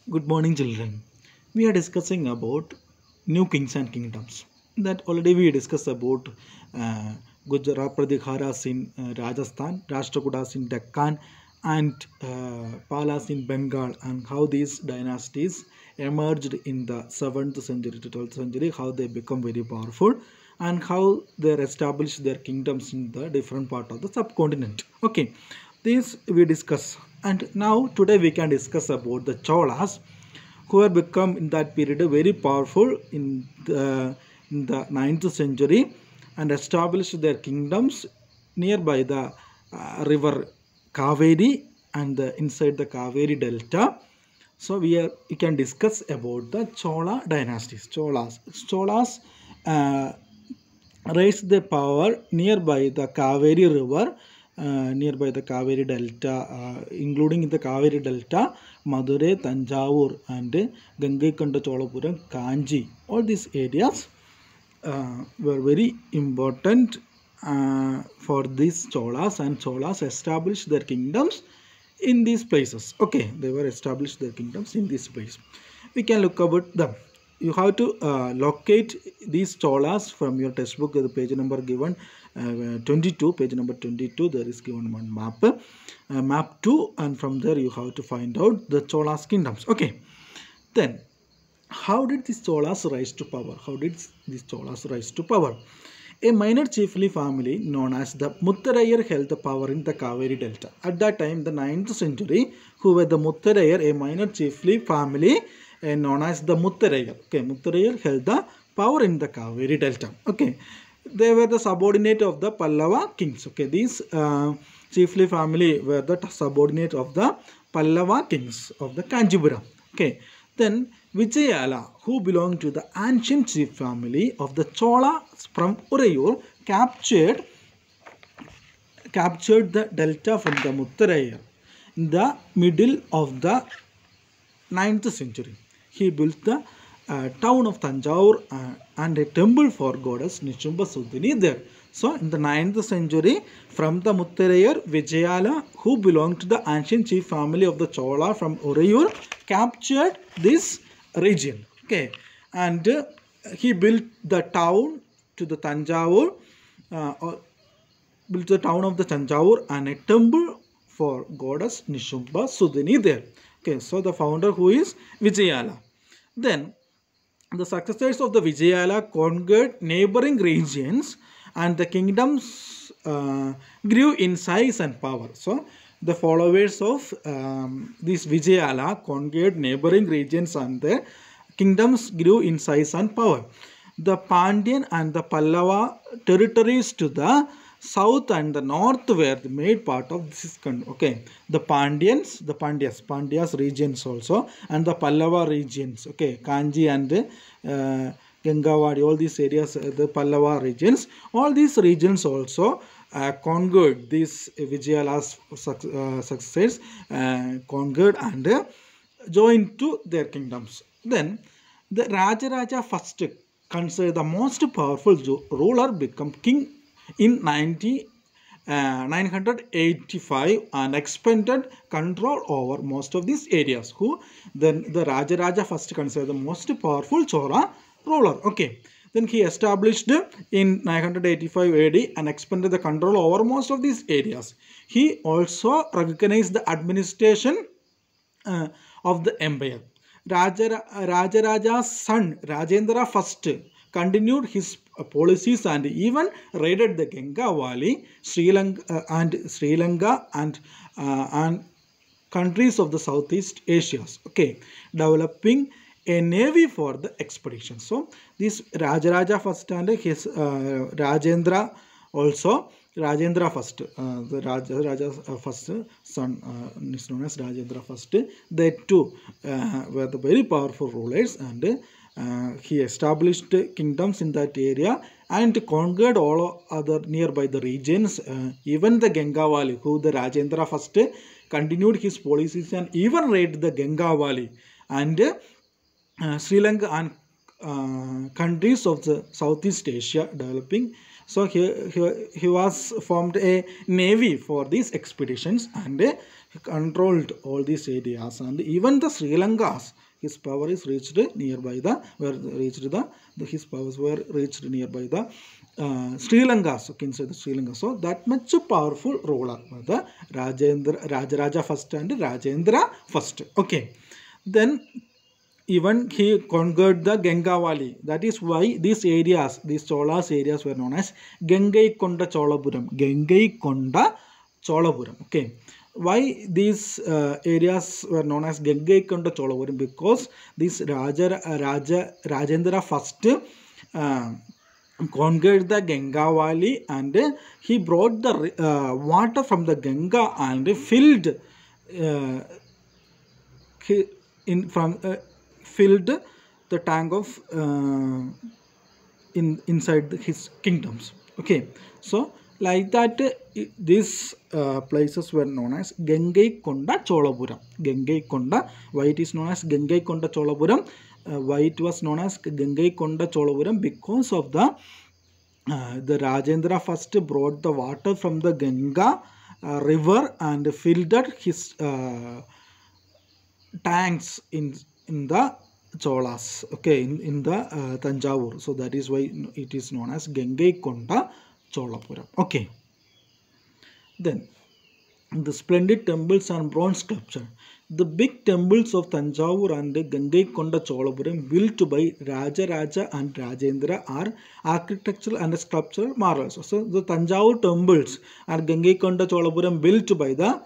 Good morning, children. We are discussing about new kings and kingdoms. That already we discussed about uh, Gujarat Pradikharas in Rajasthan, Rashtrakutas in Deccan, and Palas in Bengal, and how these dynasties emerged in the 7th century to 12th century, how they become very powerful, and how they established their kingdoms in the different part of the subcontinent. Okay, this we discuss, and now today we can discuss about the Cholas, who have become in that period very powerful in the 9th century and established their kingdoms nearby the river Kaveri and inside the Kaveri Delta. So we can discuss about the Chola dynasties. Cholas uh, raised their power nearby the Kaveri River, nearby the Kaveri Delta, including in the Kaveri Delta, Madurai, Tanjavur, and Gangaikonda Cholapuram, Kanji. All these areas were very important for these Cholas, and Cholas established their kingdoms in these places. Okay, they were established their kingdoms in this place. We can look about them. You have to locate these Cholas from your textbook. The page number given 22, page number 22. There is given one map, map 2, and from there you have to find out the Cholas kingdoms. Okay, then how did these Cholas rise to power? How did these Cholas rise to power? A minor chiefly family known as the Muttarayar held the power in the Kaveri Delta. At that time, the 9th century, who were the Muttarayar, a minor chiefly family known as the Muttarayar. Okay, Muttarayar held the power in the Kaveri Delta. Okay, they were the subordinate of the Pallava kings. Okay, these chiefly family were the subordinate of the Pallava kings of the Kanjipuram. Okay, then Vijayala, who belonged to the ancient chief family of the Chola from Urayur, captured the delta from the Muttarayar in the middle of the 9th century. He built the town of Tanjavur and a temple for goddess Nishumba Sudhini there. So, in the 9th century, from the Muttarayar, Vijayala, who belonged to the ancient chief family of the Chola from Urayur, captured this region. Okay, and he built the town to the Tanjavur, built the town of the Tanjavur and a temple for goddess Nishumba Sudhini there. Okay, so the founder who is Vijayala. Then the successors of the Vijayala conquered neighboring regions and the kingdoms grew in size and power. So the followers of this Vijayala conquered neighboring regions and the kingdoms grew in size and power. The Pandyan and the Pallava territories to the south and the north were made part of this country. Okay, the Pandyas regions also, and the Pallava regions. Okay, Kanji and Gangavadi, all these areas, the Pallava regions, all these regions also conquered. These Vijayala's successors conquered and joined to their kingdoms. Then the Rajaraja first, considered the most powerful ruler, become king in 985 and expanded control over most of these areas. Who then the Rajaraja first considered the most powerful Chola ruler. Okay, then he established in 985 AD and expanded the control over most of these areas. He also recognized the administration of the empire. Rajaraja's son Rajendra I continued his policies and even raided the Ganga Valley, Sri Lanka and countries of the Southeast Asia. Okay, developing a navy for the expedition. So this Rajaraja first and his Rajendra also. Rajendra first, the Raja first son is known as Rajendra first. They too were the very powerful rulers, and he established kingdoms in that area and conquered all other nearby the regions, even the Ganga Valley, who the Rajendra first continued his policies and even raided the Ganga Valley and Sri Lanka and countries of the Southeast Asia developing. So he was formed a navy for these expeditions, and controlled all these areas, and even the Sri Lanka's his power is reached nearby the where reached his powers were reached nearby the Sri Lanka, so inside the Sri Lanka. So that much powerful ruler the Rajaraja first and Rajendra first. Okay, then even he conquered the Ganga Valley. That is why these areas, these Cholas areas were known as Gangaikonda Cholapuram. Gangaikonda Cholapuram. Okay. Why these areas were known as Gangaikonda Cholapuram? Because this Rajendra first conquered the Ganga Valley, and he brought the water from the Ganga and filled filled the tank of inside his kingdoms. Okay, so like that these places were known as Gangaikonda Cholapuram. Gangaikonda, why it is known as Gangaikonda Cholapuram? Why it was known as Gangaikonda Cholapuram? Because of the Rajendra first brought the water from the Ganga river and filled his tanks in the Cholas, okay, in the Tanjavur. So that is why it is known as Gangaikonda Cholapuram. Okay. Then the splendid temples and bronze sculpture. The big temples of Tanjavur and Gangaikonda Cholapuram built by Rajaraja and Rajendra are architectural and sculptural marvels. So the Tanjavur temples and Gangaikonda Cholapuram built by the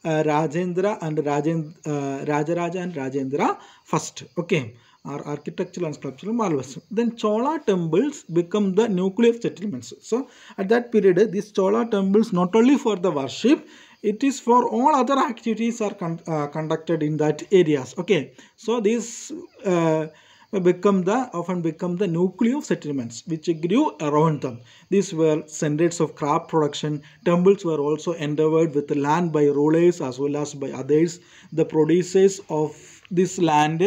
Rajendra and Rajaraja and Rajendra first. Okay, are architectural and sculptural marvels. Then Chola temples become the nuclear settlements. So at that period, these Chola temples not only for the worship, it is for all other activities are conducted in that areas. Okay, so these often become the nucleus of settlements which grew around them. These were centers of crop production. Temples were also endowed with land by rulers as well as by others. The producers of this land,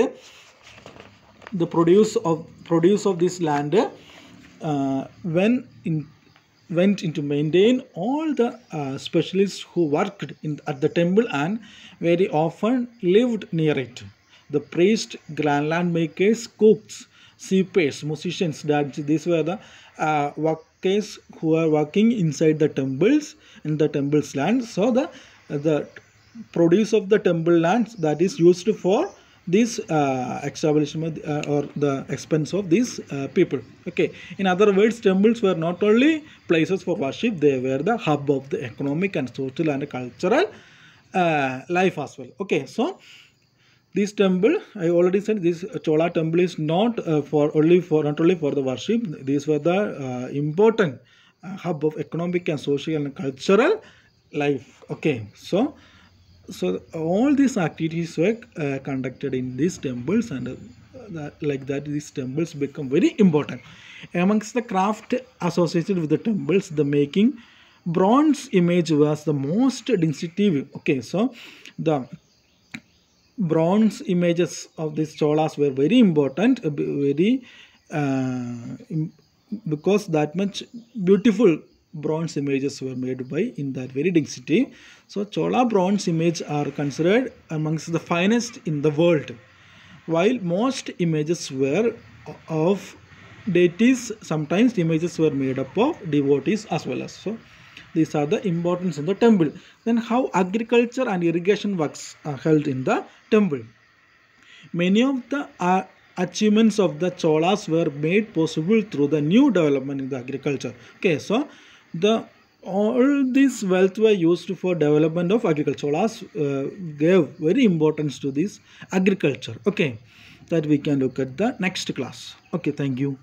the produce of this land went into maintain all the specialists who worked at the temple and very often lived near it. The priests, land makers, cooks, sweepers, musicians, these were the workers who were working inside the temples, in the temple's land. So the produce of the temple lands that is used for this establishment or the expense of these people. Okay, in other words, temples were not only places for worship, they were the hub of the economic and social and cultural life as well. Okay, so this temple, I already said, this Chola temple is not not only for the worship. These were the important hub of economic and social and cultural life. Okay, so all these activities were conducted in these temples, and like that these temples become very important. Amongst the craft associated with the temples, the making bronze image was the most sensitive. Okay, so the bronze images of these Cholas were very important, because that much beautiful bronze images were made by in that very density. So Chola bronze images are considered amongst the finest in the world, while most images were of deities. Sometimes images were made up of devotees as well as. So these are the importance in the temple. Then how agriculture and irrigation works are held in the temple. Many of the achievements of the Cholas were made possible through the new development in the agriculture. Okay, so all this wealth were used for development of agriculture. Cholas gave very importance to this agriculture. Okay, that we can look at the next class. Okay, thank you.